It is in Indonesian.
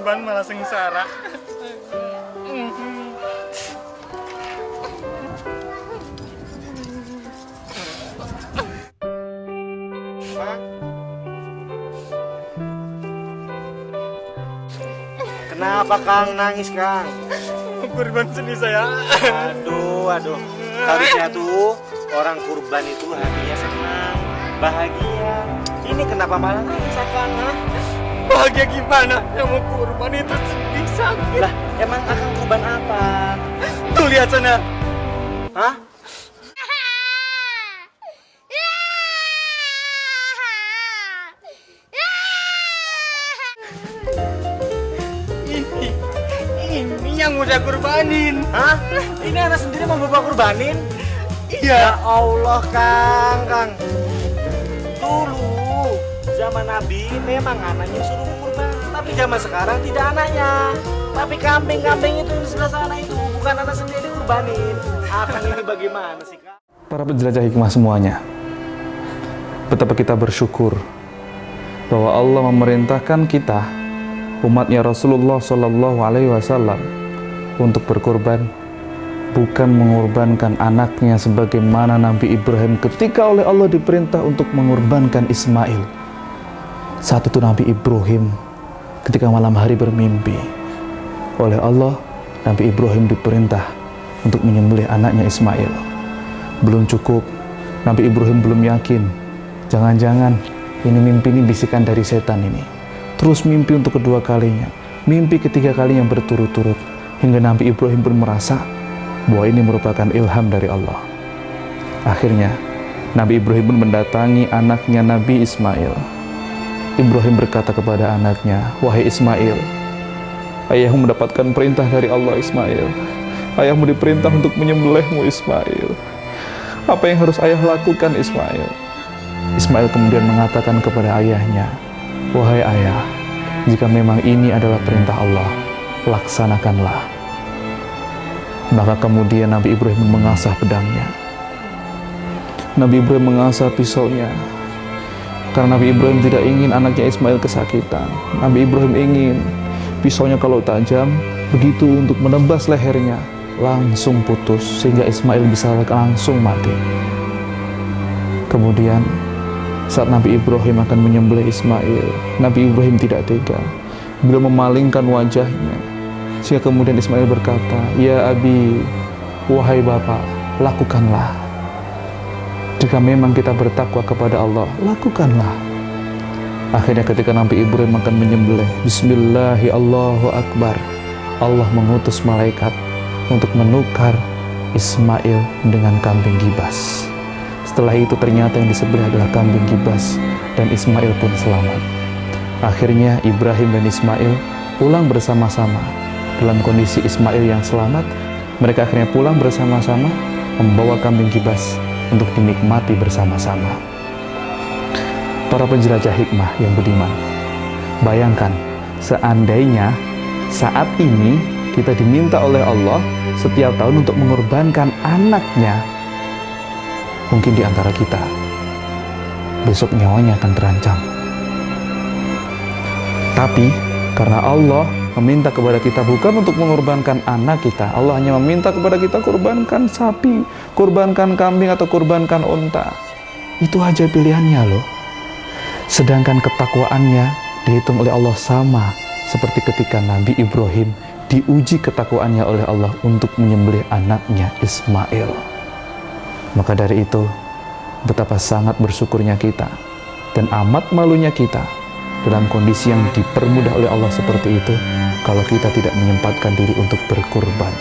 kurban malah sengsara. Kenapa Kang nangis Kang? Kurban sedih saya. Aduh. Harusnya tuh orang kurban itu hatinya senang, bahagia. Ini kenapa malah nangis Kang? Bahagia gimana? Yang mau kurban itu sedih sakit. Lah, emang Akang kurban apa? Tuh lihat sana. Hah? Ini yang udah kurbanin. Hah? Ini anak sendiri mau bapak kurbanin? Iya. Ya Allah Kang. Dulu zaman Nabi memang anaknya suruh kurban, tapi zaman sekarang tidak anaknya. Tapi kambing-kambing itu di sebelah sana itu bukan anak sendiri kurbanin. Akang ini bagaimana sih Kang? Para penjelajah hikmah semuanya, betapa kita bersyukur bahwa Allah memerintahkan kita, umatnya Rasulullah Shallallahu Alaihi Wasallam, untuk berkorban, bukan mengorbankan anaknya sebagaimana Nabi Ibrahim ketika oleh Allah diperintah untuk mengorbankan Ismail. Saat itu Nabi Ibrahim ketika malam hari bermimpi, oleh Allah Nabi Ibrahim diperintah untuk menyembelih anaknya Ismail. Belum cukup, Nabi Ibrahim belum yakin, jangan-jangan ini bisikan dari setan ini. Terus mimpi untuk kedua kalinya, mimpi ketiga kalinya berturut-turut, hingga Nabi Ibrahim pun merasa bahwa ini merupakan ilham dari Allah. Akhirnya Nabi Ibrahim pun mendatangi anaknya Nabi Ismail. Ibrahim berkata kepada anaknya, "Wahai Ismail, ayahmu mendapatkan perintah dari Allah Ismail. Ayahmu diperintah untuk menyembelihmu Ismail. Apa yang harus ayah lakukan Ismail?" Ismail kemudian mengatakan kepada ayahnya, "Wahai ayah, jika memang ini adalah perintah Allah, laksanakanlah." Maka kemudian Nabi Ibrahim mengasah pedangnya. Nabi Ibrahim mengasah pisaunya. Karena Nabi Ibrahim tidak ingin anaknya Ismail kesakitan. Nabi Ibrahim ingin pisaunya kalau tajam, begitu untuk menebas lehernya, langsung putus, sehingga Ismail bisa langsung mati. Kemudian saat Nabi Ibrahim akan menyembelih Ismail, Nabi Ibrahim tidak tega. Beliau memalingkan wajahnya, sehingga kemudian Ismail berkata, "Ya Abi, wahai Bapak, lakukanlah. Jika memang kita bertakwa kepada Allah, lakukanlah." Akhirnya ketika Nabi Ibrahim akan menyembelih, Bismillahi Allahu Akbar, Allah mengutus malaikat untuk menukar Ismail dengan kambing gibas. Setelah itu ternyata yang disembelih adalah kambing gibas, dan Ismail pun selamat. Akhirnya Ibrahim dan Ismail pulang bersama-sama. Dalam kondisi Ismail yang selamat, mereka akhirnya pulang bersama-sama membawa kambing gibas untuk dinikmati bersama-sama. Para penjelajah hikmah yang budiman, bayangkan seandainya saat ini kita diminta oleh Allah setiap tahun untuk mengorbankan anaknya, mungkin di antara kita besok nyawanya akan terancam. Tapi karena Allah meminta kepada kita bukan untuk mengorbankan anak kita, Allah hanya meminta kepada kita korbankan sapi, korbankan kambing, atau korbankan unta. Itu aja pilihannya loh. Sedangkan ketakwaannya dihitung oleh Allah sama seperti ketika Nabi Ibrahim diuji ketakwaannya oleh Allah untuk menyembelih anaknya Ismail. Maka dari itu, betapa sangat bersyukurnya kita dan amat malunya kita dalam kondisi yang dipermudah oleh Allah seperti itu kalau kita tidak menyempatkan diri untuk berkurban.